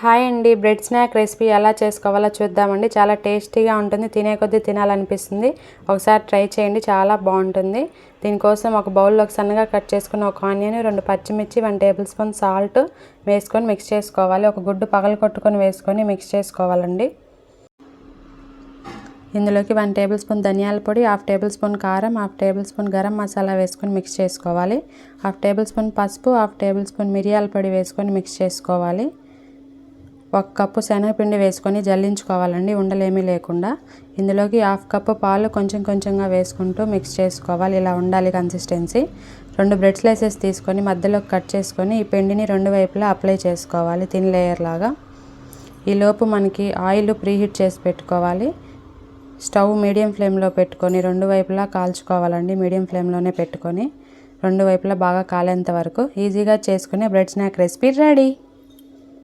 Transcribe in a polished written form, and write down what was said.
Hi అండి, bread snack recipe ఎలా చేసుకోవాలో చూద్దామండి. చాలా టేస్టీగా ఉంటుంది, తినే కొద్దీ తినాలనిపిస్తుంది. ఒకసారి ట్రై చేయండి, చాలా బాగుంటుంది. దీనికోసం ఒక బౌల్లోకి సన్నగా కట్ చేసుకున్న ఒక ఆనియన్, 2 పచ్చిమిర్చి, 1 టేబుల్ స్పూన్ సాల్ట్ వేసుకొని మిక్స్ చేసుకోవాలి. ఒక గుడ్డు పగలగొట్టుకొని వేసుకొని మిక్స్ చేసుకోవాలండి. ఇందులోకి 1 టేబుల్ స్పూన్ ధనియాల పొడి, 1/2 టేబుల్ స్పూన్ కారం, 1/2 టేబుల్ స్పూన్ గరం మసాలా వేసుకొని మిక్స్ చేసుకోవాలి. 1/2 టేబుల్ స్పూన్ పసుపు, 1/2 టేబుల్ స్పూన్ మిరియాల పొడి వేసుకొని మిక్స్ చేసుకోవాలి. 1 కప్పు శనగపిండి వేసుకొని జల్లించుకోవాలండి, ఉండలేమీ లేకుండా. ఇందులోకి 1/2 కప్పు పాలు కొంచెం కొంచెంగా వేసుకుంటూ మిక్స్ చేసుకోవాలి. ఇలా ఉండాలి కన్సిస్టెన్సీ. 2 బ్రెడ్ స్లైసెస్ తీసుకొని మధ్యలో కట్ చేసుకొని ఈ పిండిని 2 వైపులా అప్లై చేసుకోవాలి, థిన్ లేయర్ లాగా. ఈలోపు మనకి ఆయిల్ ప్రీహీట్ చేసి పెట్టుకోవాలి. స్టవ్ మీడియం ఫ్లేమ్లో పెట్టుకొని 2 వైపులా కాల్చుకోవాలండి. మీడియం ఫ్లేమ్లోనే పెట్టుకొని 2 వైపులా బాగా కాలేంత వరకు ఈజీగా చేసుకునే బ్రెడ్ స్నాక్ రెసిపీ రెడీ.